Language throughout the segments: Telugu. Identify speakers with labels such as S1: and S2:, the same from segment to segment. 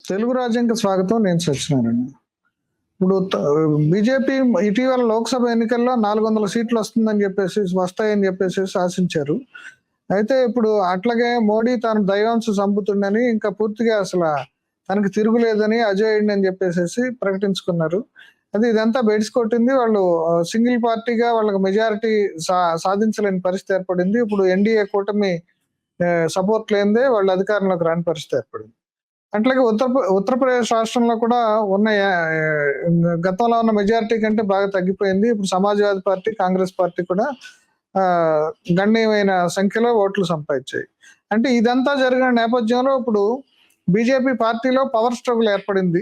S1: తెలుగు రాజ్యంకి స్వాగతం. నేను సత్యనారాయణ. ఇప్పుడు బీజేపీ ఇటీవల లోక్సభ ఎన్నికల్లో 400 సీట్లు వస్తాయని చెప్పేసి ఆశించారు. అయితే ఇప్పుడు అట్లాగే మోడీ తాను దైవాంశ సంపుతుండని, ఇంకా పూర్తిగా అసలు తనకి తిరుగులేదని, అజేయుడిని అని చెప్పేసి ప్రకటించుకున్నారు. ఇదంతా బెడిసి కొట్టింది. వాళ్ళు సింగిల్ పార్టీగా వాళ్ళకి మెజారిటీ సాధించలేని పరిస్థితి ఏర్పడింది. ఇప్పుడు ఎన్డీఏ కూటమి సపోర్ట్ లేనిదే వాళ్ళు అధికారంలోకి రాని పరిస్థితి ఏర్పడింది. అట్లాగే ఉత్తరప్రదేశ్ రాష్ట్రంలో కూడా గతంలో ఉన్న మెజారిటీ కంటే బాగా తగ్గిపోయింది. ఇప్పుడు సమాజ్వాదీ పార్టీ, కాంగ్రెస్ పార్టీ కూడా గణనీయమైన సంఖ్యలో ఓట్లు సంపాదించాయి. అంటే ఇదంతా జరిగిన నేపథ్యంలో ఇప్పుడు బీజేపీ పార్టీలో పవర్ స్ట్రగుల్ ఏర్పడింది.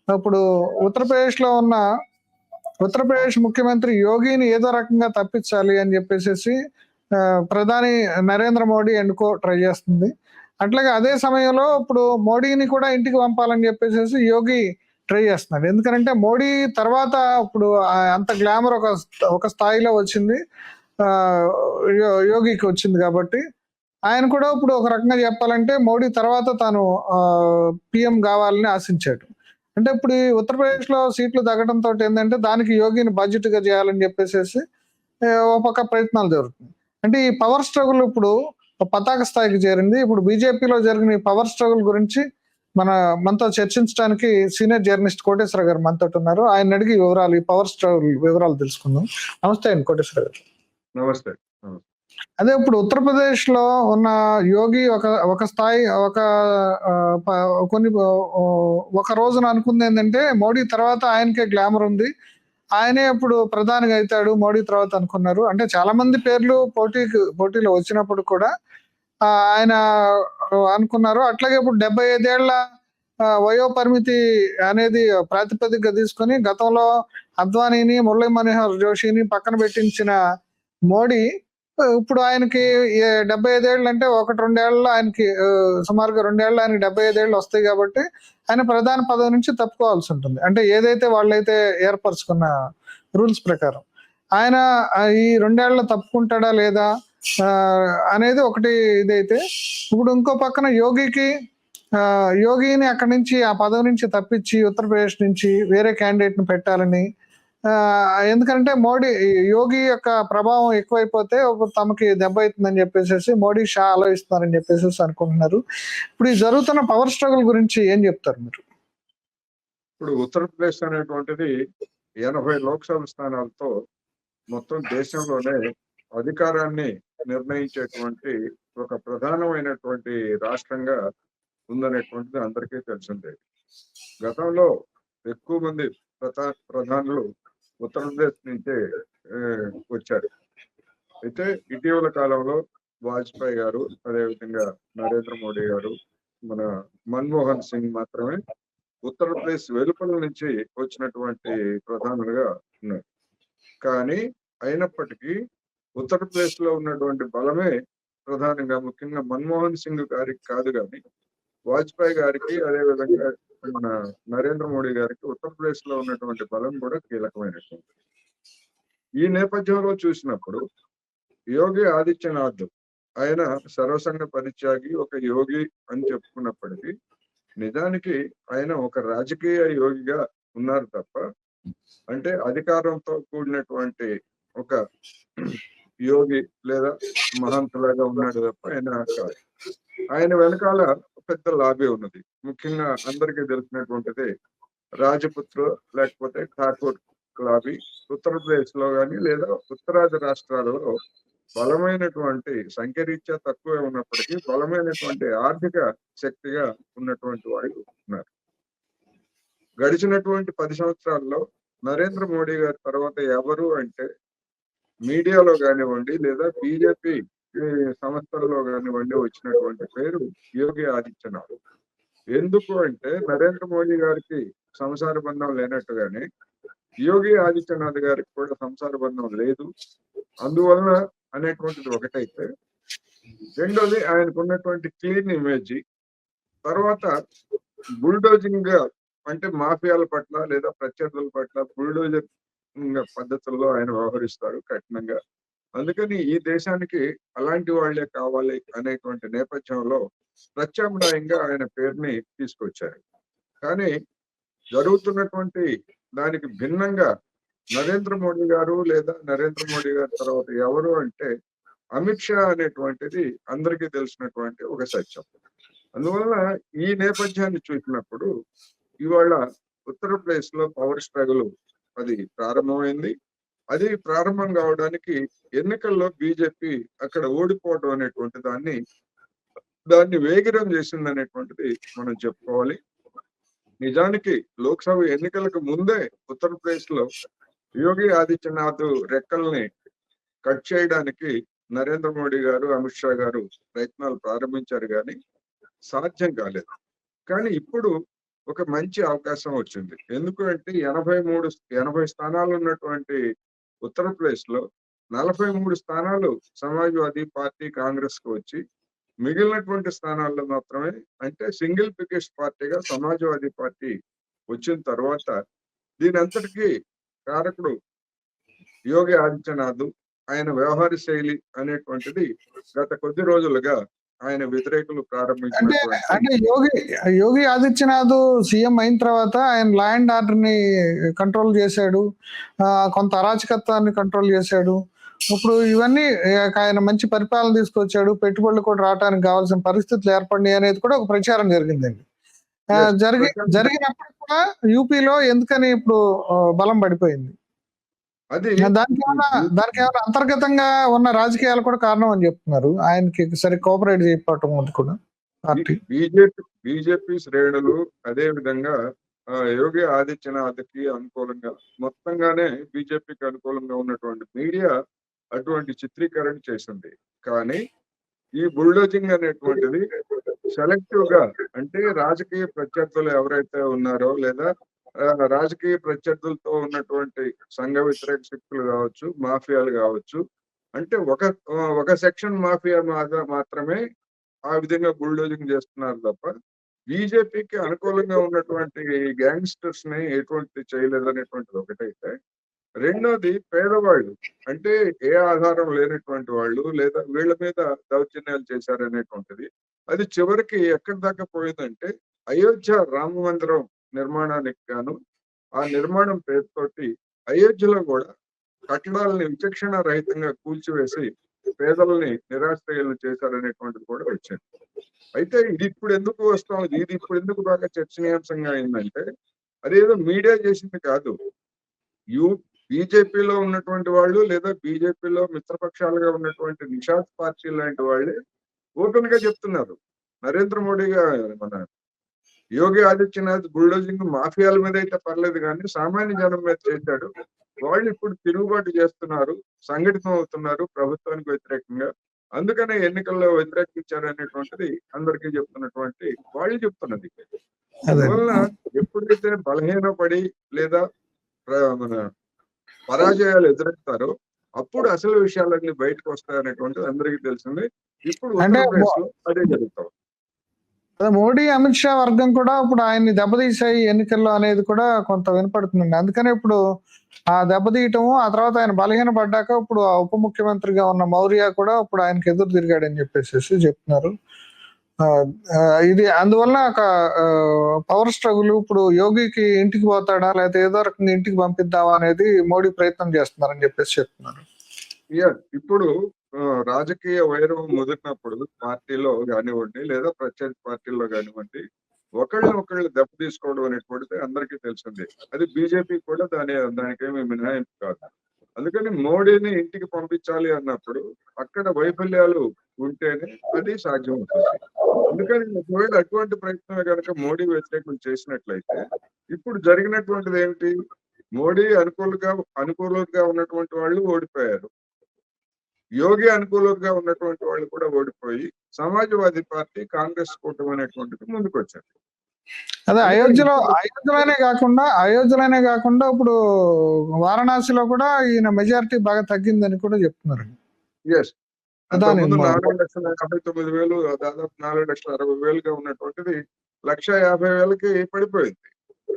S1: ఇప్పుడు ఉత్తరప్రదేశ్ ముఖ్యమంత్రి యోగిని ఏదో రకంగా తప్పించాలి అని చెప్పేసి ప్రధాని నరేంద్ర మోడీ ఎన్నుకో ట్రై చేస్తుంది. అట్లాగే అదే సమయంలో ఇప్పుడు మోడీని కూడా ఇంటికి పంపాలని చెప్పేసి యోగి ట్రై చేస్తున్నాడు. ఎందుకంటే మోడీ తర్వాత ఇప్పుడు అంత గ్లామర్ ఒక స్థాయిలో వచ్చింది, యోగికి వచ్చింది. కాబట్టి ఆయన కూడా ఇప్పుడు ఒక రకంగా చెప్పాలంటే మోడీ తర్వాత తాను పిఎం కావాలని ఆశించాడు. అంటే ఇప్పుడు ఈ ఉత్తరప్రదేశ్ లో సీట్లు తగ్గడంతో ఏంటంటే దానికి యోగిని బాధ్యతగా చేయాలని చెప్పేసి ఒక పక్క ప్రయత్నాలు జరుగుతుంది. అంటే ఈ పవర్ స్ట్రగుల్ ఇప్పుడు పతాక స్థాయికి చేరింది. ఇప్పుడు బీజేపీలో జరిగిన ఈ పవర్ స్ట్రగుల్ గురించి మనతో చర్చించడానికి సీనియర్ జర్నలిస్ట్ కోటేశ్వర గారు మనతో ఉన్నారు. ఆయన అడిగి ఈ పవర్ స్ట్రగుల్ వివరాలు తెలుసుకుందాం. నమస్తే అండి కోటేశ్వర గారు.
S2: నమస్తే.
S1: అదే ఇప్పుడు ఉత్తరప్రదేశ్ లో ఉన్న యోగి ఒక స్థాయి ఒక రోజున అనుకుంది ఏంటంటే మోడీ తర్వాత ఆయనకే గ్లామర్ ఉంది, ఆయనే ఇప్పుడు ప్రధానిగా అవుతాడు మోడీ తర్వాత అనుకున్నారు. అంటే చాలా మంది పేర్లు పోటీలో వచ్చినప్పుడు కూడా ఆయన అనుకున్నారు. అట్లాగే ఇప్పుడు 75 ఏళ్ల వయో పరిమితి అనేది ప్రాతిపదికగా తీసుకొని గతంలో అద్వానీని, మురళీ మనోహర్ జోషిని పక్కన పెట్టించిన మోడీ ఇప్పుడు ఆయనకి 75 ఏళ్ళు అంటే 1-2 ఏళ్ళలో ఆయనకి సుమారుగా 2 ఏళ్ళు ఆయనకి 75 ఏళ్ళు వస్తాయి. కాబట్టి ఆయన ప్రధాన పదవి నుంచి తప్పుకోవాల్సి ఉంటుంది. అంటే ఏదైతే వాళ్ళైతే ఏర్పరచుకున్న రూల్స్ ప్రకారం ఆయన ఈ 2 ఏళ్ళలో తప్పుకుంటాడా లేదా అనేది ఒకటి ఇదైతే, ఇప్పుడు ఇంకో పక్కన యోగిని అక్కడి నుంచి ఆ పదవి నుంచి తప్పించి ఉత్తరప్రదేశ్ నుంచి వేరే క్యాండిడేట్ ని పెట్టాలని, ఎందుకంటే యోగి యొక్క ప్రభావం ఎక్కువైపోతే తమకి దెబ్బ అవుతుందని చెప్పేసి మోడీ షా ఆలోచిస్తున్నారని చెప్పేసి అనుకుంటున్నారు. ఇప్పుడు ఈ జరుగుతున్న పవర్ స్ట్రగుల్ గురించి ఏం చెప్తారు మీరు?
S2: ఇప్పుడు ఉత్తరప్రదేశ్ అనేటువంటిది 80 లోక్సభ స్థానాలతో మొత్తం దేశంలోనే అధికారాన్ని నిర్ణయించేటువంటి ఒక ప్రధానమైనటువంటి రాష్ట్రంగా ఉందనేటువంటిది అందరికీ తెలిసిందే. గతంలో ఎక్కువ మంది ప్రధానులు ఉత్తరప్రదేశ్ నుంచే వచ్చారు. అయితే ఇటీవల కాలంలో వాజ్పేయి గారు, అదేవిధంగా నరేంద్ర మోడీ గారు, మన మన్మోహన్ సింగ్ మాత్రమే ఉత్తరప్రదేశ్ వెలుపల నుంచి వచ్చినటువంటి ప్రధానులుగా ఉన్నారు. కానీ అయినప్పటికీ ఉత్తరప్రదేశ్ లో ఉన్నటువంటి బలమే ప్రధానంగా, ముఖ్యంగా మన్మోహన్ సింగ్ గారికి కాదు కానీ వాజ్పేయి గారికి, అదేవిధంగా మన నరేంద్ర మోడీ గారికి ఉత్తరప్రదేశ్ లో ఉన్నటువంటి బలం కూడా కీలకమైనటువంటి. ఈ నేపథ్యంలో చూసినప్పుడు యోగి ఆదిత్యనాథ్ ఆయన సర్వసంగ పరిత్యాగి, ఒక యోగి అని చెప్పుకున్నప్పటికీ నిజానికి ఆయన ఒక రాజకీయ యోగిగా ఉన్నారు తప్ప, అంటే అధికారంతో కూడినటువంటి ఒక యోగి లేదా మహంతులాగా ఉన్నాడు తప్ప ఆయన కాదు. ఆయన వెనకాల పెద్ద లాబీ ఉన్నది. ముఖ్యంగా అందరికీ తెలిసినటువంటిది రాజపుత్ర లేకపోతే ఠాకూర్ లాబీ ఉత్తరప్రదేశ్ లో కానీ లేదా ఉత్తరాది రాష్ట్రాలలో బలమైనటువంటి సంఖ్యరీత్యా తక్కువే ఉన్నప్పటికీ బలమైనటువంటి ఆర్థిక శక్తిగా ఉన్నటువంటి వాళ్ళు ఉన్నారు. గడిచినటువంటి 10 సంవత్సరాల్లో నరేంద్ర మోడీ గారి తర్వాత ఎవరు అంటే మీడియాలో కానివ్వండి లేదా బీజేపీ సంస్థల్లో కానివ్వండి వచ్చినటువంటి పేరు యోగి ఆదిత్యనాథ్. ఎందుకు అంటే నరేంద్ర మోడీ గారికి సంసార బంధం లేనట్టుగానే యోగి ఆదిత్యనాథ్ గారికి కూడా సంసార బంధం లేదు. అందువలన అనేటువంటిది ఒకటైతే, రెండోది ఆయనకున్నటువంటి క్లీన్ ఇమేజ్, తర్వాత బుల్డోజింగ్ గా అంటే మాఫియాల పట్ల లేదా ప్రత్యర్థుల పట్ల బుల్డోజర్ పద్ధతుల్లో ఆయన వ్యవహరిస్తారు కఠినంగా. అందుకని ఈ దేశానికి అలాంటి వాళ్లే కావాలి అనేటువంటి నేపథ్యంలో ప్రత్యామ్నాయంగా ఆయన పేరుని తీసుకొచ్చారు. కానీ జరుగుతున్నటువంటి దానికి భిన్నంగా నరేంద్ర మోడీ గారు లేదా నరేంద్ర మోడీ గారి తర్వాత ఎవరు అంటే అమిత్ షా అనేటువంటిది అందరికీ తెలిసినటువంటి ఒక సత్యం. అందువల్ల ఈ నేపథ్యాన్ని చూసినప్పుడు ఇవాళ ఉత్తరప్రదేశ్ లో పవర్ స్ట్రగుల్ అది ప్రారంభమైంది. అది ప్రారంభం కావడానికి ఎన్నికల్లో బీజేపీ అక్కడ ఓడిపోవడం అనేటువంటి దాన్ని వేగిరం చేసింది అనేటువంటిది మనం చెప్పుకోవాలి. నిజానికి లోక్సభ ఎన్నికలకు ముందే ఉత్తరప్రదేశ్ లో యోగి ఆదిత్యనాథ్ రెక్కల్ని కట్ చేయడానికి నరేంద్ర మోడీ గారు, అమిత్ షా గారు ప్రయత్నాలు ప్రారంభించారు, కానీ సాధ్యం కాలేదు. కానీ ఇప్పుడు ఒక మంచి అవకాశం వచ్చింది. ఎందుకు అంటే 80 స్థానాలు ఉన్నటువంటి ఉత్తరప్రదేశ్ లో 43 స్థానాలు సమాజ్వాదీ పార్టీ కాంగ్రెస్ కు వచ్చి, మిగిలినటువంటి స్థానాల్లో మాత్రమే అంటే సింగిల్ బిగ్గెస్ట్ పార్టీగా సమాజ్వాదీ పార్టీ వచ్చిన తర్వాత దీని అంతటికీ కారకుడు యోగి ఆదిత్యనాథ్, ఆయన వ్యవహార శైలి అనేటువంటిది గత కొద్ది రోజులుగా ఆయన వ్యతిరేకులు
S1: అంటే
S2: ప్రారంభించినటువంటి
S1: అంటే యోగి ఆదిత్యనాథ్ సీఎం అయిన తర్వాత ఆయన లా అండ్ ఆర్డర్ ని కంట్రోల్ చేశాడు, కొంత అరాచకత్వాన్ని కంట్రోల్ చేశాడు. ఇప్పుడు ఇవన్నీ ఆయన మంచి పరిపాలన తీసుకొచ్చాడు, పెట్టుబడులు కూడా రావడానికి కావాల్సిన పరిస్థితులు ఏర్పడినాయి అనేది కూడా ఒక ప్రచారం జరిగిందండి.
S2: Yes,
S1: జరిగినప్పుడు కూడా యూపీలో ఎందుకని ఇప్పుడు బలం పడిపోయింది?
S2: అది
S1: దానికి ఏమైనా అంతర్గతంగా ఉన్న రాజకీయాలు కూడా కారణం అని చెప్తున్నారు. ఆయనకి సరి కోఆపరేట్ చేయకపోవటం అది కూడా పార్టీ.
S2: బీజేపీ శ్రేణులు అదే విధంగా యోగి ఆదిత్యనాథ్ కి అనుకూలంగా మొత్తంగానే బీజేపీకి అనుకూలంగా ఉన్నటువంటి మీడియా అటువంటి చిత్రీకరణ చేసింది. కానీ ఈ బుల్డోజింగ్ అనేటువంటిది సెలెక్టివ్ గా, అంటే రాజకీయ ప్రత్యర్థులు ఎవరైతే ఉన్నారో లేదా రాజకీయ ప్రత్యర్థులతో ఉన్నటువంటి సంఘ వ్యతిరేక శక్తులు కావచ్చు, మాఫియాలు కావచ్చు, అంటే ఒక సెక్షన్ మాఫియా మాత్రమే ఆ విధంగా బుల్డోజింగ్ చేస్తున్నారు తప్ప బీజేపీకి అనుకూలంగా ఉన్నటువంటి గ్యాంగ్స్టర్స్ ని ఎటువంటి చేయలేదు అనేటువంటిది ఒకటైతే, రెండోది పేదవాళ్ళు, అంటే ఏ ఆధారం లేనటువంటి వాళ్ళు లేదా వీళ్ళ మీద దౌర్జన్యాలు చేశారనేటువంటిది అది చివరికి ఎక్కడి దాకా పోయిందంటే అయోధ్య రామ మందిరం నిర్మాణానికి గాను ఆ నిర్మాణం పేరుతోటి అయోధ్యలో కూడా కట్టడాలని విచక్షణ రహితంగా కూల్చివేసి పేదలని నిరాశ్రయాలను చేశారనేటువంటిది కూడా వచ్చింది. అయితే ఇది ఇప్పుడు ఎందుకు బాగా చర్చనీయాంశంగా అయిందంటే, అదేదో మీడియా చేసింది కాదు. బీజేపీలో ఉన్నటువంటి వాళ్ళు లేదా బీజేపీలో మిత్రపక్షాలుగా ఉన్నటువంటి నిషాద్ పార్టీ లాంటి వాళ్ళే ఓపెన్ గా చెప్తున్నారు. నరేంద్ర మోడీ మన యోగి ఆదిత్యనాథ్ బుల్డోజింగ్ మాఫియాల మీద అయితే పర్లేదు, కానీ సామాన్య జనం మీద చేశాడు. వాళ్ళు ఇప్పుడు తిరుగుబాటు చేస్తున్నారు, సంఘటితం అవుతున్నారు ప్రభుత్వానికి వ్యతిరేకంగా, అందుకనే ఎన్నికల్లో వ్యతిరేకించారు అనేటువంటిది అందరికీ చెప్తున్నటువంటి వాళ్ళు చెప్తున్నది. అందువల్ల ఎప్పుడైతే బలహీనపడి లేదా మన పరాజయాలు ఎదురెత్తారో అప్పుడు అసలు విషయాలన్నీ బయటకు వస్తాయనేటువంటిది అందరికీ తెలిసింది. ఇప్పుడు ఉత్తరప్రదేశ్ లో అదే జరుగుతాం.
S1: మోడీ అమిత్ షా వర్గం కూడా ఇప్పుడు ఆయన్ని దెబ్బతీసాయి ఎన్నికల్లో అనేది కూడా కొంత వినపడుతుందండి. అందుకనే ఇప్పుడు ఆ దెబ్బతీయటము, ఆ తర్వాత ఆయన బలహీన పడ్డాక ఇప్పుడు ఆ ఉప ముఖ్యమంత్రిగా ఉన్న మౌర్య కూడా ఇప్పుడు ఆయనకి ఎదురు తిరిగాడని చెప్పేసి చెప్తున్నారు. ఇది అందువల్ల ఒక పవర్ స్ట్రగుల్ ఇప్పుడు యోగికి ఇంటికి పోతాడా లేకపోతే ఏదో రకంగా ఇంటికి పంపిద్దామా అనేది మోడీ ప్రయత్నం చేస్తున్నారని చెప్పేసి చెప్తున్నారు.
S2: ఇప్పుడు రాజకీయ వైరం ముదిరినప్పుడు పార్టీలో కానివ్వండి లేదా ప్రత్యర్థి పార్టీల్లో కానివ్వండి, ఒకళ్ళు దెబ్బ తీసుకోవడం అనేటువంటిది అందరికీ తెలిసిందే. అది బీజేపీ కూడా దానికేమీ మినహాయింపు కాదు. అందుకని మోడీని ఇంటికి పంపించాలి అన్నప్పుడు అక్కడ వైఫల్యాలు ఉంటేనే అది సాధ్యం అవుతుంది. అందుకని ఒకవేళ అటువంటి ప్రయత్నం కనుక మోడీ వ్యతిరేకం చేసినట్లయితే ఇప్పుడు జరిగినటువంటిది ఏమిటి? మోడీ అనుకూలంగా ఉన్నటువంటి వాళ్ళు ఓడిపోయారు, యోగి అనుకూలంగా ఉన్నటువంటి వాళ్ళు కూడా ఓడిపోయి సమాజ్వాదీ పార్టీ కాంగ్రెస్ కూటమి అనేటువంటిది ముందుకు వచ్చారు.
S1: అదే అయోధ్యలోనే కాకుండా ఇప్పుడు వారణాసిలో కూడా ఈయన మెజారిటీ బాగా తగ్గిందని కూడా చెప్తున్నారు.
S2: ఎస్, అంతకుముందు 4,59,000 దాదాపు 4,60,000గా ఉన్నటువంటిది 1,50,000కి పడిపోయింది.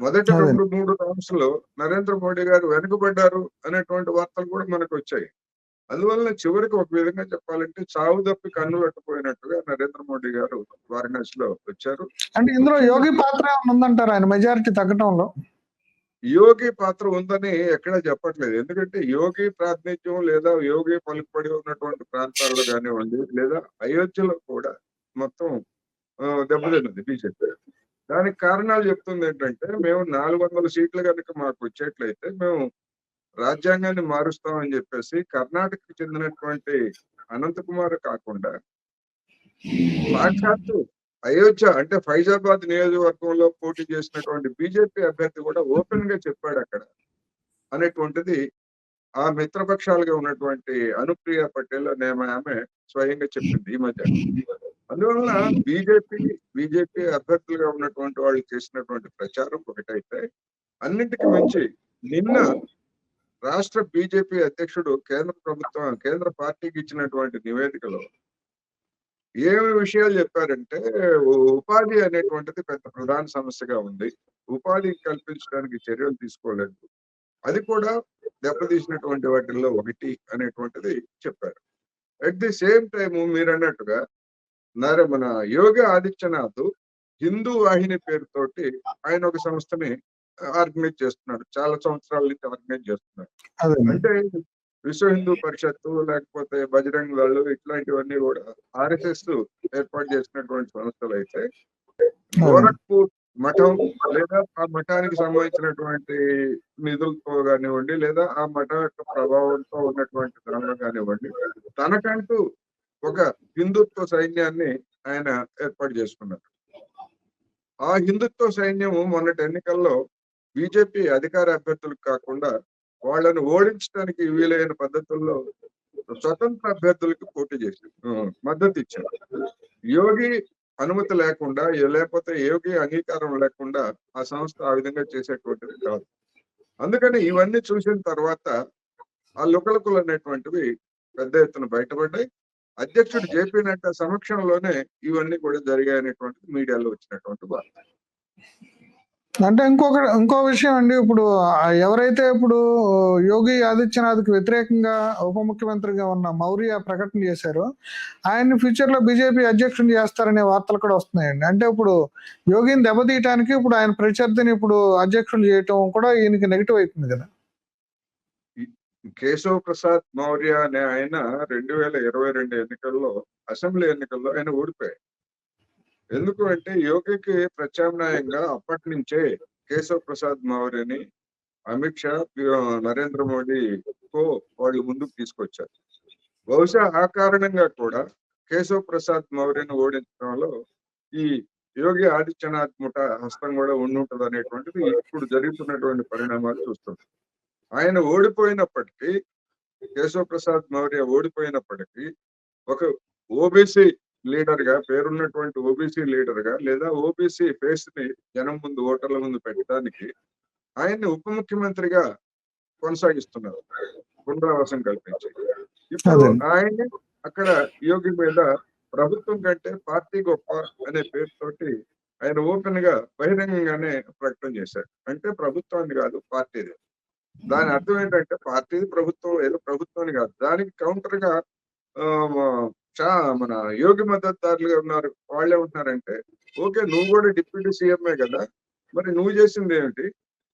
S2: మొదటి 2-3 రౌండ్స్ లో నరేంద్ర మోడీ గారు వెనుకబడ్డారు అనేటువంటి వార్తలు కూడా మనకు వచ్చాయి. అందువలన చివరికి ఒక విధంగా చెప్పాలంటే చావు తప్పి కన్ను పెట్టపోయినట్టుగా నరేంద్ర మోడీ గారు వారణాసిలో వచ్చారు.
S1: అంటే ఇందులో
S2: ముఖ్యంగా
S1: యోగి పాత్ర ఏమైనా ఉందంటారా ఆయన మెజారిటీ తగ్గటంలో?
S2: యోగి పాత్ర ఉందని ఎక్కడా చెప్పట్లేదు. ఎందుకంటే యోగి ప్రాతినిధ్యం లేదా యోగి పలుకుబడి ఉన్నటువంటి ప్రాంతాల్లో కానివ్వండి, లేదా అయోధ్యలో కూడా మొత్తం దెబ్బతిన్నది బీజేపీ. దానికి కారణాలు చెప్తుంది ఏంటంటే, మేము 400 సీట్లు కనుక మాకు వచ్చేట్లయితే మేము రాజ్యాంగాన్ని మారుస్తామని చెప్పేసి కర్ణాటకకు చెందినటువంటి అనంతకుమార్ కాకుండా సాక్షాత్తు అయోధ్య అంటే ఫైజాబాద్ నియోజకవర్గంలో పోటీ చేసినటువంటి బీజేపీ అభ్యర్థి కూడా ఓపెన్ గా చెప్పాడు అక్కడ అనేటువంటిది ఆ మిత్రపక్షాలుగా ఉన్నటువంటి అనుప్రియ పటేల్ అనే ఆమె స్వయంగా చెప్పింది ఈ మధ్య. అందువలన బీజేపీ అభ్యర్థులుగా ఉన్నటువంటి వాళ్ళు చేసినటువంటి ప్రచారం ఒకటైతే, అన్నింటికి మించి నిన్న రాష్ట్ర బీజేపీ అధ్యక్షుడు కేంద్ర పార్టీకి ఇచ్చినటువంటి నివేదికలో ఏమి విషయాలు చెప్పారంటే, ఉపాధి అనేటువంటిది పెద్ద ప్రధాన సమస్యగా ఉంది. ఉపాధి కల్పించడానికి చర్యలు తీసుకోలేదు. అది కూడా దెబ్బతీసినటువంటి వాటిల్లో ఒకటి అనేటువంటిది చెప్పారు. అట్ ది సేమ్ టైం మీరు అన్నట్టుగా మన యోగి ఆదిత్యనాథ్ హిందూ వాహిని పేరుతోటి ఆయన ఒక సంస్థని ఆర్గనైజ్ చేస్తున్నాడు. చాలా సంవత్సరాల నుంచి ఆర్గనైజ్ చేస్తున్నాడు. అంటే విశ్వ హిందూ పరిషత్తు లేకపోతే బజరంగ్ దళ్ ఇట్లాంటివన్నీ కూడా ఆర్ఎస్ఎస్ ఏర్పాటు చేసినటువంటి సంస్థలు అయితే, గోరఖ్పూర్ మఠం లేదా ఆ మఠానికి సంబంధించినటువంటి నిధులతో కానివ్వండి, లేదా ఆ మఠం యొక్క ప్రభావంతో ఉన్నటువంటి ధర్మం కానివ్వండి, తనకంటూ ఒక హిందుత్వ సైన్యాన్ని ఆయన ఏర్పాటు చేసుకున్నారు. ఆ హిందుత్వ సైన్యము మొన్నటి ఎన్నికల్లో బీజేపీ అధికార అభ్యర్థులకు కాకుండా వాళ్ళను ఓడించడానికి వీలైన పద్ధతుల్లో స్వతంత్ర అభ్యర్థులకు పోటీ చేసి మద్దతు ఇచ్చారు. యోగి అనుమతి లేకుండా లేకపోతే యోగి అంగీకారం లేకుండా ఆ సంస్థ ఆ విధంగా చేసేటువంటిది కాదు. అందుకని ఇవన్నీ చూసిన తర్వాత ఆ లుకలుకలు అనేటువంటివి పెద్ద ఎత్తున బయటపడ్డాయి. అధ్యక్షుడు జేపీ నడ్డా సమక్షంలోనే ఇవన్నీ కూడా జరిగాయనేటువంటిది మీడియాలో వచ్చినటువంటి వార్త.
S1: అంటే ఇంకో విషయం అండి, ఇప్పుడు ఎవరైతే ఇప్పుడు యోగి ఆదిత్యనాథ్కి వ్యతిరేకంగా ఉప ముఖ్యమంత్రిగా ఉన్న మౌర్య ప్రకటన చేశారో, ఆయన్ని ఫ్యూచర్ లో బీజేపీ అధ్యక్షుడు చేస్తారనే వార్తలు కూడా వస్తున్నాయండి. అంటే ఇప్పుడు యోగిని దెబ్బతీయటానికి ఇప్పుడు ఆయన ప్రత్యర్థిని ఇప్పుడు అధ్యక్షులు చేయటం కూడా ఈయనకి నెగిటివ్ అవుతుంది కదా.
S2: కేశవ్ ప్రసాద్ మౌర్య అనే ఆయన 2022 ఎన్నికల్లో అసెంబ్లీ ఎన్నికల్లో ఆయన ఓడిపోయారు. ఎందుకు అంటే యోగికి ప్రత్యామ్నాయంగా అప్పటి నుంచే కేశవ్ ప్రసాద్ మౌర్యని అమిత్ షా, నరేంద్ర మోడీ వాళ్ళు ముందుకు తీసుకొచ్చారు. బహుశా ఆ కారణంగా కూడా కేశవ్ ప్రసాద్ మౌర్యను ఓడించడంలో ఈ యోగి ఆదిత్యనాథ్ ముఠ హస్తం కూడా ఉండుంటది అనేటువంటిది ఇప్పుడు జరుగుతున్నటువంటి పరిణామాలు చూస్తుంది. ఆయన ఓడిపోయినప్పటికీ, కేశవ్ ప్రసాద్ మౌర్య ఓడిపోయినప్పటికీ ఒక ఓబీసీ లీడర్ గా పేరున్నటువంటి ఓబీసీ లీడర్ గా లేదా ఓబీసీ ఫేస్ ని జనం ముందు ఓటర్ల ముందు పెట్టడానికి ఆయన్ని ఉప ముఖ్యమంత్రిగా కొనసాగిస్తున్నారు పునరావాసం కల్పించి. ఇప్పుడు ఆయన్ని అక్కడ యోగి మీద ప్రభుత్వం కంటే పార్టీ గొప్ప అనే పేరుతోటి ఆయన ఓపెన్ గా బహిరంగంగానే ప్రకటన చేశారు. అంటే ప్రభుత్వాన్ని కాదు, పార్టీది. దాని అర్థం ఏంటంటే పార్టీది ప్రభుత్వం ఏదో ప్రభుత్వాన్ని కాదు. దానికి కౌంటర్ గా మన యోగి మద్దతుదారులుగా ఉన్నారు. వాళ్ళే ఉంటున్నారంటే, ఓకే నువ్వు కూడా డిప్యూటీ సీఎంఏ కదా, మరి నువ్వు చేసింది ఏమిటి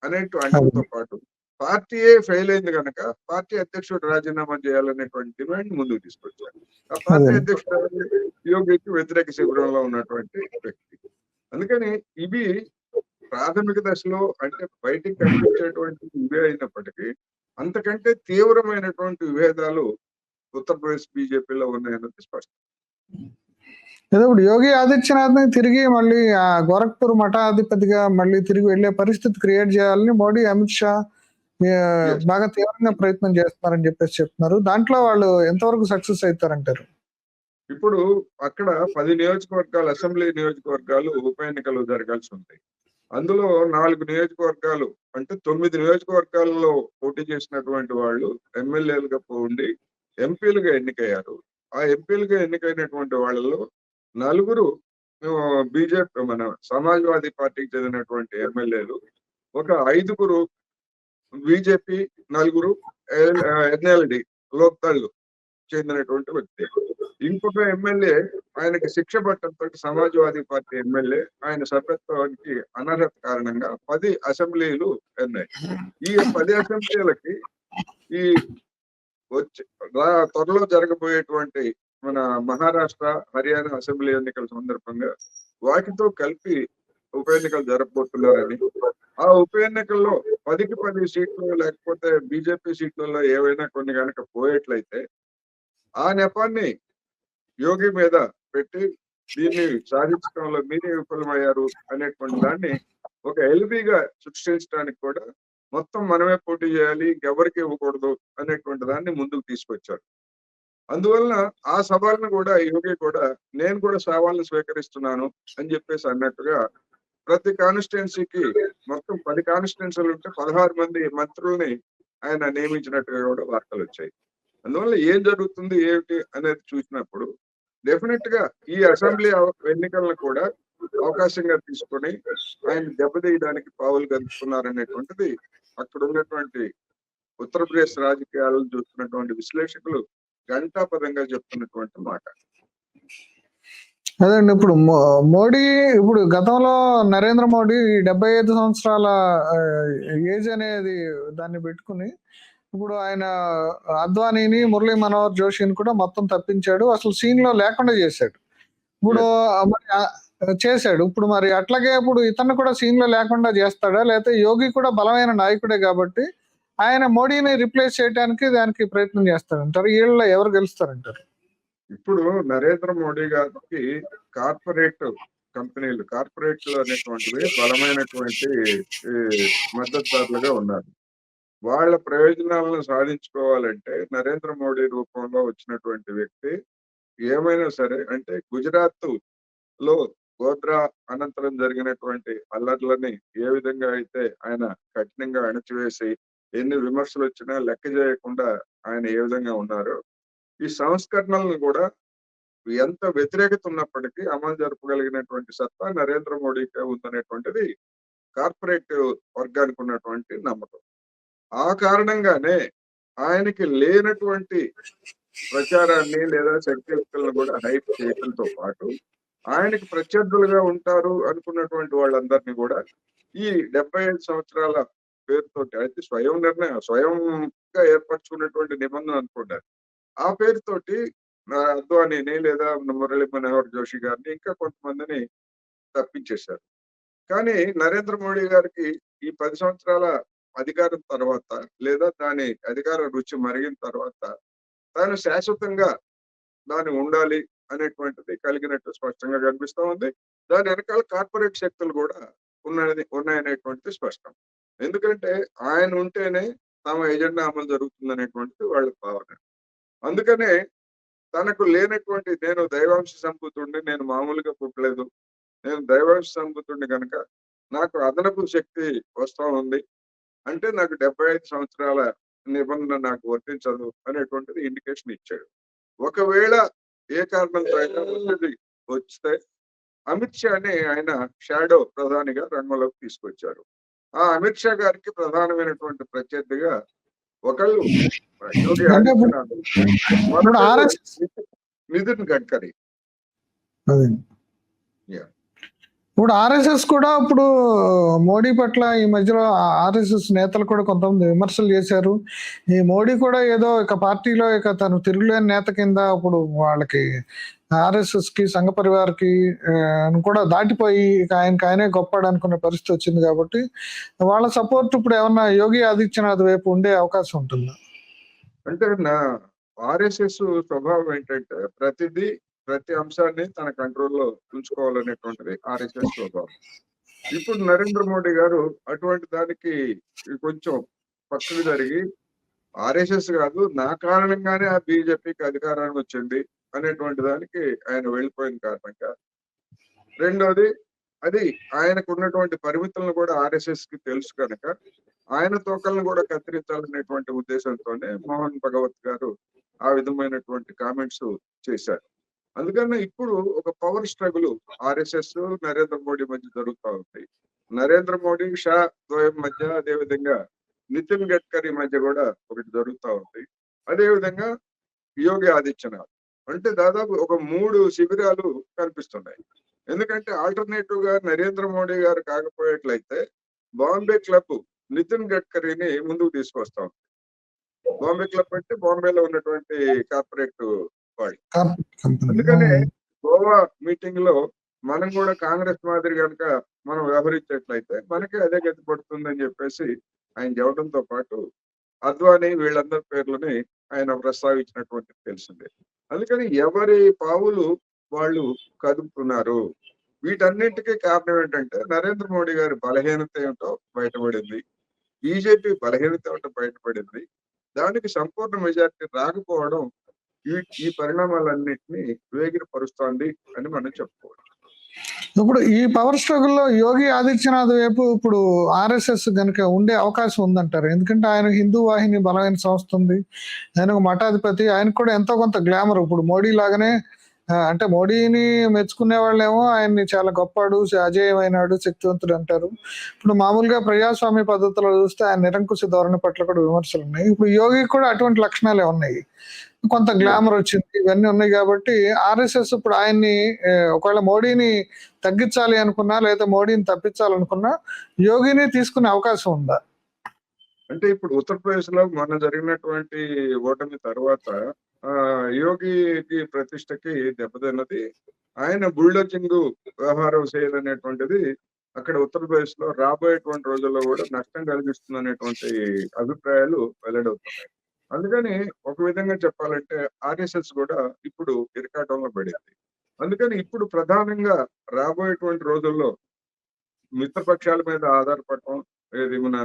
S2: అనేటువంటితో పాటు పార్టీయే ఫెయిల్ అయింది కనుక పార్టీ అధ్యక్షుడు రాజీనామా చేయాలనేటువంటి డిమాండ్ ముందుకు తీసుకొచ్చారు. ఆ పార్టీ అధ్యక్షుడు యోగికి వ్యతిరేక శిబిరంలో ఉన్నటువంటి వ్యక్తి. అందుకని ఇవి ప్రాథమిక దశలో అంటే బయటికి కనిపించేటువంటి ఇవే అయినప్పటికీ అంతకంటే తీవ్రమైనటువంటి విభేదాలు ఉత్తరప్రదేశ్ బీజేపీలో ఉన్నాయన్నది స్పష్టం.
S1: ఇప్పుడు యోగి ఆదిత్యనాథ్ ని తిరిగి మళ్ళీ ఆ గోరఖ్పూర్ మఠాధిపతిగా మళ్ళీ తిరిగి వెళ్లే పరిస్థితి క్రియేట్ చేయాలని మోడీ, అమిత్ షా బాగా తీవ్రంగా ప్రయత్నం చేస్తున్నారని చెప్పేసి చెప్తున్నారు. దాంట్లో వాళ్ళు ఎంతవరకు సక్సెస్ అవుతారంటారు?
S2: ఇప్పుడు అక్కడ 10 నియోజకవర్గాలు అసెంబ్లీ నియోజకవర్గాలు ఉప ఎన్నికలు జరగాల్సి ఉంది. అందులో 4 నియోజకవర్గాలు అంటే 9 నియోజకవర్గాల్లో పోటీ చేసినటువంటి వాళ్ళు ఎమ్మెల్యేలుగా ఉండి ఎంపీలుగా ఎన్నికయ్యారు. ఆ ఎంపీలుగా ఎన్నికైనటువంటి వాళ్ళలో 4 బీజేపీ మన సమాజ్వాదీ పార్టీకి చెందినటువంటి ఎమ్మెల్యేలు, ఒక 5 బీజేపీ, 4 ఎన్ఎల్డి లోక్దళ్ చెందినటువంటి వ్యక్తి. ఇంకొక ఎమ్మెల్యే ఆయనకి శిక్ష పట్టడంతో సమాజ్వాదీ పార్టీ ఎమ్మెల్యే ఆయన సభ్యత్వానికి అనర్హత కారణంగా 10 అసెంబ్లీలు ఉన్నాయి. ఈ 10 అసెంబ్లీలకి ఈ వచ్చే త్వరలో జరగబోయేటువంటి మన మహారాష్ట్ర, హర్యానా అసెంబ్లీ ఎన్నికల సందర్భంగా వాటితో కలిపి ఉప ఎన్నికలు జరగబోతున్నారని, ఆ ఉప ఎన్నికల్లో 10కి 10 సీట్లు లేకపోతే బీజేపీ సీట్లలో ఏవైనా కొన్ని గనక పోయేట్లయితే ఆ నెపాన్ని యోగి మీద పెట్టి దీన్ని సాధించడంలో మీరే విఫలమయ్యారు అనేటువంటి దాన్ని ఒక ఎల్బీగా సృష్టించడానికి కూడా మొత్తం మనమే పోటీ చేయాలి, ఇంకెవరికి ఇవ్వకూడదు అనేటువంటి దాన్ని ముందుకు తీసుకొచ్చారు. అందువలన ఆ సవాళ్ళను కూడా యోగి కూడా నేను కూడా సవాళ్ళను స్వీకరిస్తున్నాను అని చెప్పేసి అన్నట్టుగా ప్రతి కాన్స్టిట్యున్సీకి మొత్తం 10 కాన్స్టిట్యున్సీలు ఉంటే 16 మంది మంత్రుల్ని ఆయన నియమించినట్టుగా కూడా వార్తలు వచ్చాయి. అందువల్ల ఏం జరుగుతుంది ఏమిటి అనేది చూసినప్పుడు డెఫినెట్ గా ఈ అసెంబ్లీ ఎన్నికలను కూడా అవకాశంగా తీసుకొని ఆయన దెబ్బతీయడానికి పావులు కలుపుతున్నారనేటువంటిది అక్కడ ఉన్నటువంటి ఉత్తరప్రదేశ్ రాజకీయాలను చూస్తున్నటువంటి విశ్లేషకులు ఘంటాపదంగా చెప్తున్నటువంటి మాట.
S1: అదండి. ఇప్పుడు మోడీ ఇప్పుడు గతంలో నరేంద్ర మోడీ 75 సంవత్సరాల ఏజ్ అనేది దాన్ని పెట్టుకుని ఇప్పుడు ఆయన అద్వానీని, మురళీ మనోహర్ జోషిని కూడా మొత్తం తప్పించాడు. అసలు సీన్ లో లేకుండా చేశాడు. ఇప్పుడు మరి చేశాడు. ఇప్పుడు మరి అట్లాగే ఇప్పుడు ఇతను కూడా సీన్ లో లేకుండా చేస్తాడా, లేకపోతే యోగి కూడా బలమైన నాయకుడే కాబట్టి ఆయన మోడీని రిప్లేస్ చేయడానికి దానికి ప్రయత్నం చేస్తాడంటారు? వీళ్ళలో ఎవరు గెలుస్తారంటారు?
S2: ఇప్పుడు నరేంద్ర మోడీ గారికి కార్పొరేట్లు అనేటువంటివి బలమైనటువంటి మద్దతుదారులుగా ఉన్నారు. వాళ్ళ ప్రయోజనాలను సాధించుకోవాలంటే నరేంద్ర మోడీ రూపంలో వచ్చినటువంటి వ్యక్తి ఏమైనా సరే, అంటే గుజరాత్ లో గోద్రా అనంతరం జరిగినటువంటి అల్లర్లని ఏ విధంగా అయితే ఆయన కఠినంగా అణచివేసి ఎన్ని విమర్శలు వచ్చినా లెక్క చేయకుండా ఆయన ఏ విధంగా ఉన్నారో, ఈ సంస్కరణలను కూడా ఎంత వ్యతిరేకత ఉన్నప్పటికీ అమలు జరపగలిగినటువంటి సత్తా నరేంద్ర మోడీకే ఉందనేటువంటిది కార్పొరేట్ వర్గానికి ఉన్నటువంటి నమ్మకం. ఆ కారణంగానే ఆయనకి లేనటువంటి ప్రచారాన్ని లేదా శక్తియుక్తులను కూడా హైప్ చేయడంతో పాటు ఆయనకి ప్రత్యర్థులుగా ఉంటారు అనుకున్నటువంటి వాళ్ళందరినీ కూడా ఈ 75 సంవత్సరాల పేరుతోటి అయితే స్వయంగా ఏర్పరచుకున్నటువంటి నిబంధన అనుకుంటారు. ఆ పేరుతోటి అద్వానీని లేదా మురళీ మనోహర్ జోషి గారిని ఇంకా కొంతమందిని తప్పించేశారు. కానీ నరేంద్ర మోడీ గారికి ఈ 10 సంవత్సరాల అధికారం తర్వాత లేదా దాని అధికార రుచి మరిగిన తర్వాత తాను శాశ్వతంగా దాని ఉండాలి అనేటువంటిది కలిగినట్టు స్పష్టంగా కనిపిస్తా ఉంది. దాని వెనకాల కార్పొరేట్ శక్తులు కూడా ఉన్నాయనేటువంటిది స్పష్టం. ఎందుకంటే ఆయన ఉంటేనే తమ ఎజెండా అమలు జరుగుతుంది అనేటువంటిది వాళ్ళ భావన. అందుకనే తనకు లేనటువంటి నేను దైవాంశ సంభూతుడిని, నేను మామూలుగా పుట్టలేదు, నేను దైవాంశ సంభూతుడిని కనుక నాకు అదనపు శక్తి వస్తా ఉంది అంటే నాకు 75 సంవత్సరాల నిబంధన నాకు వర్తించదు అనేటువంటిది ఇండికేషన్ ఇచ్చాడు. ఒకవేళ ఏ కారణంతో అయినా వస్తే అమిత్ షాని ఆయన షాడో ప్రధానిగా రంగంలోకి తీసుకొచ్చారు. ఆ అమిత్ షా గారికి ప్రధానమైనటువంటి ప్రత్యర్థిగా ఒకళ్ళు యోగి ఆదిత్యనాథ్, నితిన్ గడ్కరీ.
S1: ఇప్పుడు ఆర్ఎస్ఎస్ కూడా ఇప్పుడు మోడీ పట్ల ఈ మధ్యలో ఆర్ఎస్ఎస్ నేతలు కూడా కొంతమంది విమర్శలు చేశారు. ఈ మోడీ కూడా ఏదో ఇక పార్టీలో ఇక తను తిరుగులేని నేత కింద ఇప్పుడు వాళ్ళకి ఆర్ఎస్ఎస్ కి సంఘ పరివార్కి కూడా దాటిపోయి ఇక ఆయనే గొప్పడు అనుకునే పరిస్థితి వచ్చింది కాబట్టి వాళ్ళ సపోర్ట్ ఇప్పుడు ఏమన్నా యోగి ఆదిత్యనాథ్ వైపు ఉండే అవకాశం ఉంటుందా?
S2: అంటే నా ఆర్ఎస్ఎస్ స్వభావం ఏంటంటే ప్రతి అంశాన్ని తన కంట్రోల్లో ఉంచుకోవాలనేటువంటిది ఆర్ఎస్ఎస్ స్వభావం. ఇప్పుడు నరేంద్ర మోడీ గారు అటువంటి దానికి కొంచెం పక్కకు జరిగి ఆర్ఎస్ఎస్ కాదు నా కారణంగానే ఆ బీజేపీకి అధికారానికి వచ్చింది అనేటువంటి దానికి ఆయన వెళ్ళిపోయిన కారణంగా, రెండోది అది ఆయనకు ఉన్నటువంటి పరిమితులను కూడా ఆర్ఎస్ఎస్ కి తెలుసు కనుక ఆయన తోకలను కూడా కత్తిరించాలనేటువంటి ఉద్దేశంతోనే మోహన్ భగవత్ గారు ఆ విధమైనటువంటి కామెంట్స్ చేశారు. అందుకని ఇప్పుడు ఒక power struggle RSS Narendra Modi మధ్య జరుగుతూ ఉంది. నరేంద్ర మోడీ షా ద్వయం మధ్య, అదేవిధంగా నితిన్ గడ్కరీ మధ్య కూడా ఒకటి జరుగుతూ ఉంది. అదేవిధంగా యోగి ఆదిత్యనాథ్. అంటే దాదాపు ఒక 3 శిబిరాలు కనిపిస్తున్నాయి. ఎందుకంటే ఆల్టర్‌నేటివ్ గా నరేంద్ర మోడీ గారు కాకపోయేట్లయితే బాంబే క్లబ్ నితిన్ గడ్కరీని ముందుకు తీసుకొస్తాం. బాంబే క్లబ్ అంటే బాంబేలో ఉన్నటువంటి కార్పొరేట్ బాడీ.
S1: కంపెనీ.
S2: అందుకనే గోవా మీటింగ్ లో మనం కూడా కాంగ్రెస్ మాదిరి కనుక మనం వ్యవహరించేట్లయితే మనకే అదే గతి పడుతుందని చెప్పేసి ఆయన చెప్పడంతో పాటు అద్వానీ వీళ్ళందరి పేర్లని ఆయన ప్రస్తావించినటువంటిది తెలిసిందే. అందుకని ఎవరి పావులు వాళ్ళు కదుపుతున్నారు. వీటన్నింటికీ కారణం ఏంటంటే నరేంద్ర మోడీ గారి బలహీనత ఏమిటో బయటపడింది. బీజేపీ బలహీనత ఏమిటో బయటపడింది. దానికి సంపూర్ణ మెజారిటీ రాకపోవడం ఈ ఈ పరిణామాలన్నింటినీ వేగిరపరుస్తోంది అని మనం చెప్పుకోవచ్చు.
S1: ఇప్పుడు ఈ పవర్ స్ట్రగుల్‌లో యోగి ఆదిత్యనాథ్ వైపు ఇప్పుడు ఆర్ఎస్ఎస్ గనుక ఉండే అవకాశం ఉందంటారా? ఎందుకంటే ఆయన హిందూ వాహిని బలమైన సంస్థ ఉంది. ఆయన ఒక మఠాధిపతి. ఆయనకు కూడా ఎంతో కొంత గ్లామర్ ఇప్పుడు మోడీ లాగానే అంటే మోడీని మెచ్చుకునే వాళ్ళేమో ఆయన్ని చాలా గొప్పాడు, అజేయమైనాడు, శక్తివంతుడు అంటారు. ఇప్పుడు మామూలుగా ప్రజాస్వామ్య పద్ధతిలో చూస్తే ఆయన నిరంకుశ ధోరణి పట్ల కూడా విమర్శలున్నాయి. ఇప్పుడు యోగికి కూడా అటువంటి లక్షణాలే ఉన్నాయి. కొంత గ్లామర్ వచ్చింది. ఇవన్నీ ఉన్నాయి కాబట్టి ఆర్ఎస్ఎస్ ఇప్పుడు ఆయన్ని ఒకవేళ మోడీని తగ్గించాలి అనుకున్నా, లేదా మోడీని తప్పించాలనుకున్నా యోగిని తీసుకునే అవకాశం ఉందా?
S2: అంటే ఇప్పుడు ఉత్తరప్రదేశ్ లో మొన్న జరిగినటువంటి ఓటమి తర్వాత యోగికి ప్రతిష్టకి దెబ్బతిన్నది. ఆయన బుల్డోజింగ్ వ్యవహారం చేయాలనేటువంటిది అక్కడ ఉత్తరప్రదేశ్ లో రాబోయేటువంటి రోజుల్లో కూడా నష్టం కలిగిస్తుంది అనేటువంటి అభిప్రాయాలు వెల్లడవుతున్నాయి. అందుకని ఒక విధంగా చెప్పాలంటే ఆర్ఎస్ఎస్ కూడా ఇప్పుడు ఇరకాటంలో పడింది. అందుకని ఇప్పుడు ప్రధానంగా రాబోయేటువంటి రోజుల్లో మిత్రపక్షాల మీద ఆధారపడటం, ఇది మన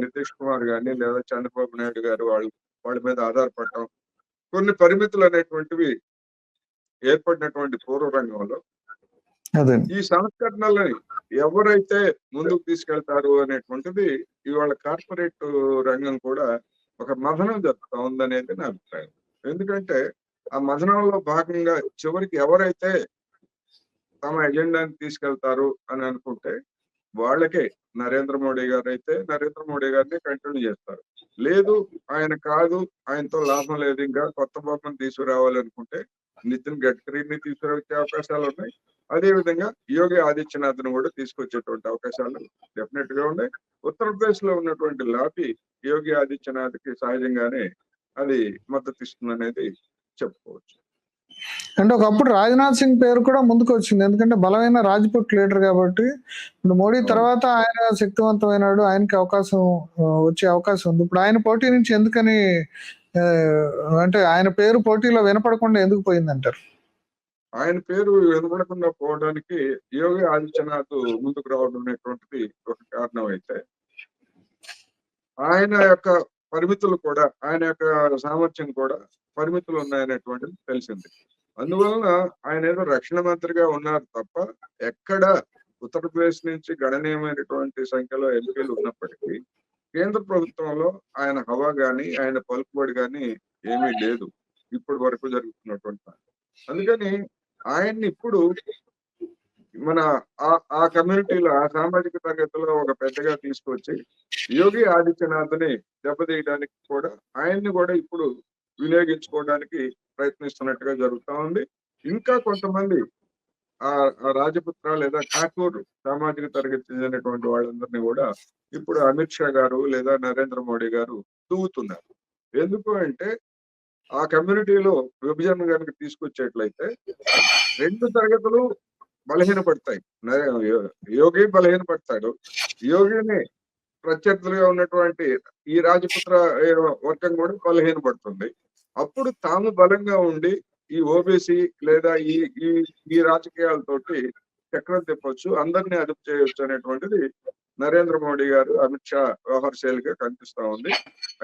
S2: నితీష్ కుమార్ గాని లేదా చంద్రబాబు నాయుడు గారు వాళ్ళ మీద ఆధారపడటం, కొన్ని పరిమితులు అనేటువంటివి ఏర్పడినటువంటి పూర్వ రంగంలో
S1: అదే.
S2: ఈ సంస్కరణలని ఎవరైతే ముందుకు తీసుకెళ్తారు అనేటువంటిది ఇవాళ కార్పొరేట్ రంగం కూడా ఒక మథనం జరుపుతా ఉందనేది నా అభిప్రాయం. ఎందుకంటే ఆ మథనంలో భాగంగా చివరికి ఎవరైతే తమ ఎజెండాని తీసుకెళ్తారు అని అనుకుంటే వాళ్ళకే నరేంద్ర మోడీ గారు అయితే నరేంద్ర మోడీ గారిని కంటిన్యూ చేస్తారు. లేదు ఆయన కాదు, ఆయనతో లాభం లేదు, ఇంకా కొత్త బొమ్మను తీసుకురావాలనుకుంటే నితిన్ గడ్కరీని తీసుకురావచ్చే అవకాశాలు ఉన్నాయి. అదే విధంగా యోగి ఆదిత్యనాథ్ ను కూడా తీసుకొచ్చేటువంటి అవకాశాలు డెఫినెట్ గా ఉన్నాయి. ఉత్తరప్రదేశ్ లో ఉన్నటువంటి లాబీ యోగి ఆదిత్యనాథ్ కి సహజంగానే అది మద్దతు ఇస్తుంది అనేది చెప్పుకోవచ్చు.
S1: అంటే ఒకప్పుడు రాజ్నాథ్ సింగ్ పేరు కూడా ముందుకు వచ్చింది. ఎందుకంటే బలమైన రాజ్పుట్ లీడర్ కాబట్టి ఇప్పుడు మోడీ
S2: అవును.
S1: తర్వాత ఆయన శక్తివంతమైనాడు. ఆయనకి అవకాశం వచ్చే అవకాశం ఉంది. ఇప్పుడు ఆయన పోటీ నుంచి ఎందుకని అంటే ఆయన పేరు పోటీలో వినపడకుండా ఎందుకు పోయిందంటారు?
S2: ఆయన పేరు వినపడకుండా పోవడానికి యోగి ఆదిత్యనాథ్ ముందుకు రావడం అనేటువంటిది ఒక కారణం అయితే, ఆయన యొక్క పరిమితులు కూడా, ఆయన యొక్క సామర్థ్యం కూడా పరిమితులు ఉన్నాయనేటువంటిది తెలిసింది. అందువలన ఆయన ఏదో రక్షణ మంత్రిగా ఉన్నారు తప్ప ఎక్కడ ఉత్తరప్రదేశ్ నుంచి గణనీయమైనటువంటి సంఖ్యలో ఎంపీలు ఉన్నప్పటికీ కేంద్ర ప్రభుత్వంలో ఆయన హవా గాని, ఆయన పలుకుబడి గాని ఏమీ లేదు ఇప్పటి వరకు జరుగుతున్నటువంటి దాంట్లో. అందుకని ఆయన్ని ఇప్పుడు మన ఆ కమ్యూనిటీలో, ఆ సామాజిక తరగతిలో ఒక పెద్దగా తీసుకొచ్చి యోగి ఆదిత్యనాథ్ని దెబ్బతీయడానికి కూడా ఆయన్ని కూడా ఇప్పుడు వినియోగించుకోవడానికి ప్రయత్నిస్తున్నట్టుగా జరుగుతా ఉంది. ఇంకా కొంతమంది ఆ రాజపుత్ర లేదా ఠాకూర్ సామాజిక తరగతి చెందినటువంటి వాళ్ళందరినీ కూడా ఇప్పుడు అమిత్ షా గారు లేదా నరేంద్ర మోడీ గారు దువ్వుతున్నారు. ఎందుకు అంటే ఆ కమ్యూనిటీలో విభజన కనుక తీసుకొచ్చేట్లయితే 2 తరగతులు బలహీనపడతాయి. యోగి బలహీనపడతాడు. యోగిని ప్రత్యర్థులుగా ఉన్నటువంటి ఈ రాజపుత్ర వర్గం కూడా బలహీనపడుతుంది. అప్పుడు తాము బలంగా ఉండి ఈ ఓబీసీ లేదా ఈ ఈ ఈ రాజకీయాలతోటి చక్రం తిప్పొచ్చు, అందరినీ అదుపు చేయొచ్చు అనేటువంటిది నరేంద్ర మోడీ గారు, అమిత్ షా వ్యవహార శైలిగా కనిపిస్తా ఉంది.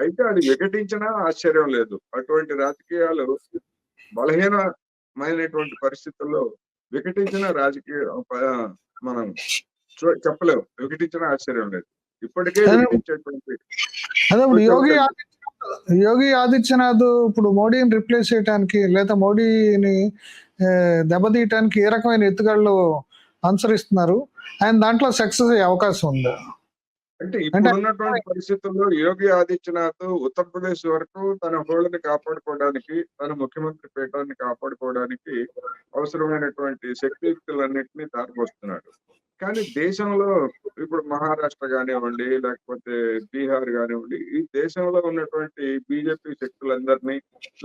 S2: అయితే అది విఘటించినా ఆశ్చర్యం లేదు. అటువంటి రాజకీయాలు బలహీనమైనటువంటి పరిస్థితుల్లో వికటించిన రాజకీయ మనం చెప్పలేము. వికటించిన ఆశ్చర్యం లేదు. ఇప్పటికే వికటించేటువంటి
S1: అదే ఇప్పుడు యోగి ఆదిత్యనాథ్ ఇప్పుడు మోడీని రిప్లేస్ చేయడానికి లేదా మోడీని దెబ్బతీయటానికి ఏ రకమైన ఎత్తుగడలు అనుసరిస్తున్నారు? ఆయన దాంట్లో సక్సెస్ అయ్యే అవకాశం ఉందా?
S2: అంటే
S1: అంటే
S2: ఇప్పుడున్నటువంటి పరిస్థితుల్లో యోగి ఆదిత్యనాథ్ ఉత్తరప్రదేశ్ వరకు తన హోళ్ళని కాపాడుకోవడానికి, తన ముఖ్యమంత్రి పీఠాన్ని కాపాడుకోవడానికి అవసరమైనటువంటి శక్తియుక్తులన్నిటినీ ధారపోస్తున్నాడు. కానీ దేశంలో ఇప్పుడు మహారాష్ట్ర గానివ్వండి, లేకపోతే బీహార్ గానివ్వండి, ఈ దేశంలో ఉన్నటువంటి బీజేపీ శక్తులందరినీ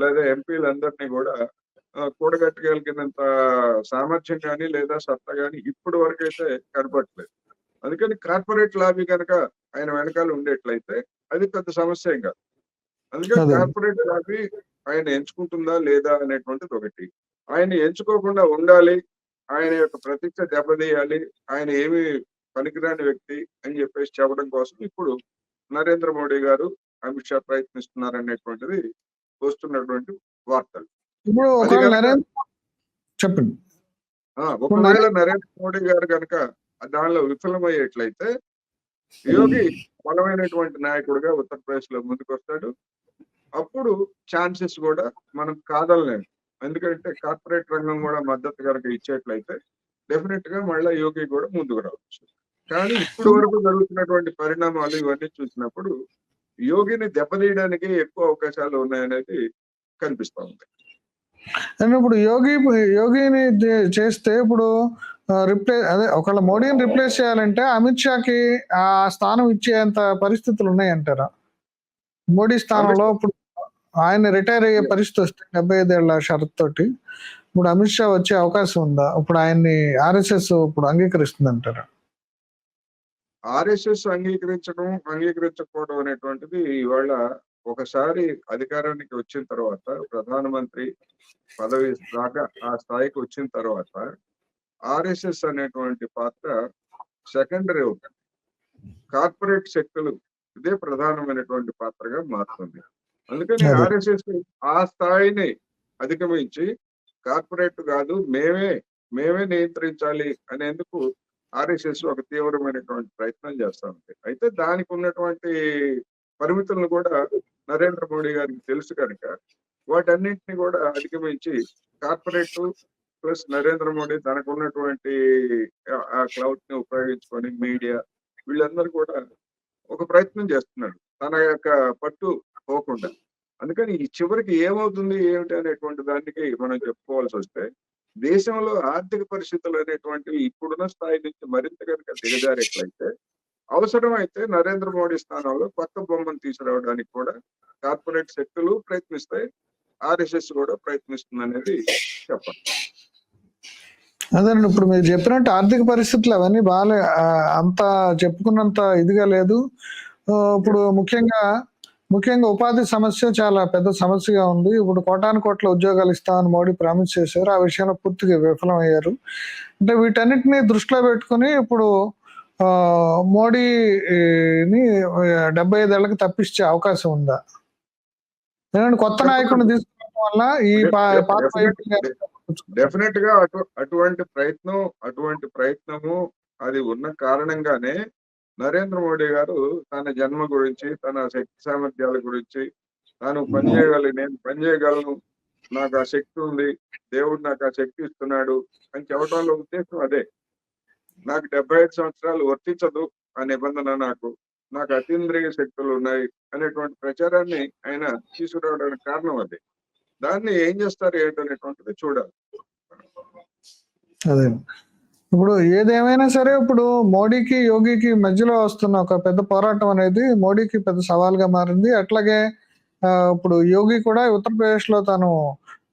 S2: లేదా ఎంపీలందరినీ గూడా కూడగట్టగలిగినంత సామర్థ్యం గాని, లేదా సత్తా గాని ఇప్పటి వరకైతే కనపడట్లేదు. అందుకని కార్పొరేట్ లాబీ గనక ఆయన వెనకాల ఉండేట్లయితే అది పెద్ద సమస్య ఏం కాదు. అందుకని
S1: అదే.
S2: కార్పొరేట్ లాబీ ఆయన ఎంచుకుంటుందా లేదా అనేటువంటిది ఒకటి. ఆయన ఎంచుకోకుండా ఉండాలి. ఆయన యొక్క ప్రతిష్ట దెబ్బతీయాలి. ఆయన ఏమి పనికిరాని వ్యక్తి అని చెప్పేసి చెప్పడం కోసం ఇప్పుడు నరేంద్ర మోడీ గారు, అమిత్ షా ప్రయత్నిస్తున్నారనేటువంటిది వస్తున్నటువంటి వార్తలు.
S1: ఇప్పుడు
S2: అది
S1: ఒకవేళ
S2: గనక
S1: నరేంద్ర చెప్పండి. ఇప్పుడు
S2: ఒకవేళ నరేంద్ర మోడీ గారు గనక దానిలో విఫలమయ్యేట్లయితే యోగి బలమైనటువంటి నాయకుడిగా ఉత్తరప్రదేశ్ లో ముందుకొస్తాడు. అప్పుడు ఛాన్సెస్ కూడా మనం కాదనలేము. ఎందుకంటే కార్పొరేట్ రంగం కూడా మద్దతు కనుక ఇచ్చేట్లయితే డెఫినెట్ గా మళ్ళీ యోగి కూడా ముందుకు రావచ్చు. కానీ ఇప్పటి వరకు జరుగుతున్నటువంటి పరిణామాలు ఇవన్నీ చూసినప్పుడు యోగిని దెబ్బతీయడానికి ఎక్కువ అవకాశాలు ఉన్నాయనేది కనిపిస్తా ఉంది.
S1: అంటే ఇప్పుడు యోగిని చేస్తే ఇప్పుడు అదే ఒకవేళ మోడీని రిప్లేస్ చేయాలంటే అమిత్ షాకి ఆ స్థానం ఇచ్చేంత పరిస్థితులు ఉన్నాయంటారా? మోడీ స్థానంలో
S2: అమిత్
S1: ఇప్పుడు ఆయన రిటైర్ అయ్యే పరిస్థితి వస్తే 75 ఏళ్ల షరత్ తోటి ఇప్పుడు అమిత్ షా వచ్చే అవకాశం ఉందా? ఇప్పుడు ఆయన్ని ఆర్ఎస్ఎస్ ఇప్పుడు అంగీకరిస్తుంది అంటారా?
S2: ఆర్ఎస్ఎస్ అంగీకరించకపోవడం అనేటువంటిది ఇవాళ ఒకసారి అధికారానికి వచ్చిన తర్వాత ప్రధానమంత్రి పదవి దాకా ఆ స్థాయికి వచ్చిన తర్వాత ఆర్ఎస్ఎస్ అనేటువంటి పాత్ర సెకండరీ అవుతుంది. కార్పొరేట్ శక్తులు ఇదే ప్రధానమైనటువంటి పాత్రగా మారుతుంది. అందుకని
S1: అదే.
S2: ఆర్ఎస్ఎస్ ఆ స్థాయిని అధిగమించి కార్పొరేట్ కాదు మేమే నియంత్రించాలి అనేందుకు ఆర్ఎస్ఎస్ ఒక తీవ్రమైనటువంటి ప్రయత్నం చేస్తా ఉంది. అయితే దానికి ఉన్నటువంటి పరిమితులను కూడా నరేంద్ర మోడీ గారికి తెలుసు కనుక వాటన్నింటినీ కూడా అధిగమించి కార్పొరేట్ ప్లస్ నరేంద్ర మోడీ తనకున్నటువంటి ఆ క్లౌడ్ ని ఉపయోగించుకొని మీడియా వీళ్ళందరూ కూడా ఒక ప్రయత్నం చేస్తున్నాడు తన యొక్క పట్టు పోకుండా. అందుకని ఈ చివరికి ఏమవుతుంది ఏమిటి అనేటువంటి దానికి మనం చెప్పుకోవాల్సి వస్తే దేశంలో ఆర్థిక పరిస్థితులు అనేటువంటివి ఇప్పుడున్న స్థాయి నుంచి మరింత కనుక దిగజారేట్లయితే అవసరమైతే నరేంద్ర మోడీ స్థానంలో కొత్త బొమ్మను తీసుకురావడానికి కూడా కార్పొరేట్ శక్తులు ప్రయత్నిస్తాయి. ఆర్ఎస్ఎస్ కూడా ప్రయత్నిస్తుంది అనేది చెప్పాలి.
S1: అదేనండి. ఇప్పుడు మీరు చెప్పినట్టు ఆర్థిక పరిస్థితులు అవన్నీ బాగా అంత చెప్పుకున్నంత ఇదిగా లేదు. ఇప్పుడు ముఖ్యంగా ఉపాధి సమస్య చాలా పెద్ద సమస్యగా ఉంది. ఇప్పుడు కోటాను కోట్ల ఉద్యోగాలు ఇస్తామని మోడీ ప్రామిస్ చేశారు. ఆ విషయంలో పూర్తిగా విఫలమయ్యారు. అంటే వీటన్నిటిని దృష్టిలో పెట్టుకుని ఇప్పుడు మోడీని 75 ఏళ్ళకి తప్పించే అవకాశం ఉందా? ఎందుకంటే కొత్త నాయకుడిని తీసుకోవడం వల్ల ఈ పాత
S2: డెఫినెట్ గా అటువంటి ప్రయత్నము అది ఉన్న కారణంగానే నరేంద్ర మోడీ గారు తన జన్మ గురించి, తన శక్తి సామర్థ్యాల గురించి, తాను నేను పని చేయగలను, నాకు ఆ శక్తి ఉంది, దేవుడు నాకు ఆ శక్తి ఇస్తున్నాడు అని చెప్పడంలో ఉద్దేశం అదే. నాకు 75 సంవత్సరాలు వర్తించదు ఆ నిబంధన, నాకు అతీంద్రియ శక్తులు ఉన్నాయి అనేటువంటి ప్రచారాన్ని ఆయన తీసుకురావడానికి కారణం అదే. దాన్ని ఏం చేస్తారు ఏంటనేటువంటిది చూడాలి.
S1: అదే. ఇప్పుడు ఏదేమైనా సరే ఇప్పుడు మోడీకి, యోగికి మధ్యలో వస్తున్న ఒక పెద్ద పోరాటం అనేది మోడీకి పెద్ద సవాల్‌గా మారింది. అట్లాగే ఇప్పుడు యోగి కూడా ఉత్తరప్రదేశ్‌లో తాను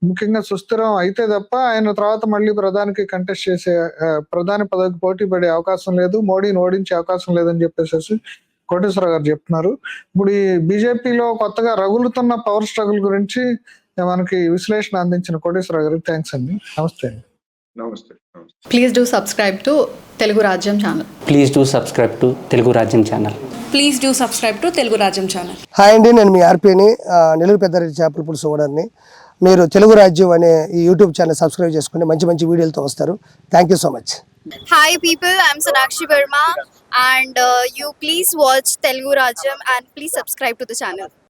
S1: ముఖ్యంగా సుస్థిరం అయితే తప్ప ఆయన తర్వాత మళ్ళీ ప్రధానికి కంటెస్ట్ చేసే ప్రధాని పదవికి పోటీ పడే అవకాశం లేదు. మోడీని ఓడించే అవకాశం లేదని చెప్పేసేసి కోటేశ్వరరావు గారు చెప్తున్నారు. ఇప్పుడు ఈ బీజేపీలో కొత్తగా రగులుతున్న పవర్ స్ట్రగుల్ గురించి మనకి విశ్లేషణ అందించిన కోటేశ్వరరావు గారికి థాంక్స్ అండి. నమస్తే అండి.
S2: నమస్తే.
S3: Please do subscribe to Telugu Rajyam channel.
S4: Please do subscribe to Telugu Rajyam channel.
S5: Please do subscribe to Telugu రాజ్యం ఛానల్.
S6: హాయ్ అండి, నేను మీ ఆర్పీని, నెల్లూరు పెద్దారెడ్డి చేపల పులుసు ఓనర్ని. మీరు తెలుగు రాజ్యం అనే ఈ యూట్యూబ్ ఛానల్ సబ్స్క్రైబ్ చేసుకుని మంచి వీడియోలతో వస్తారు. Thank you so much.
S7: Hi people, I'm Sonakshi Verma and you please watch Telugu Rajyam and please subscribe to the channel.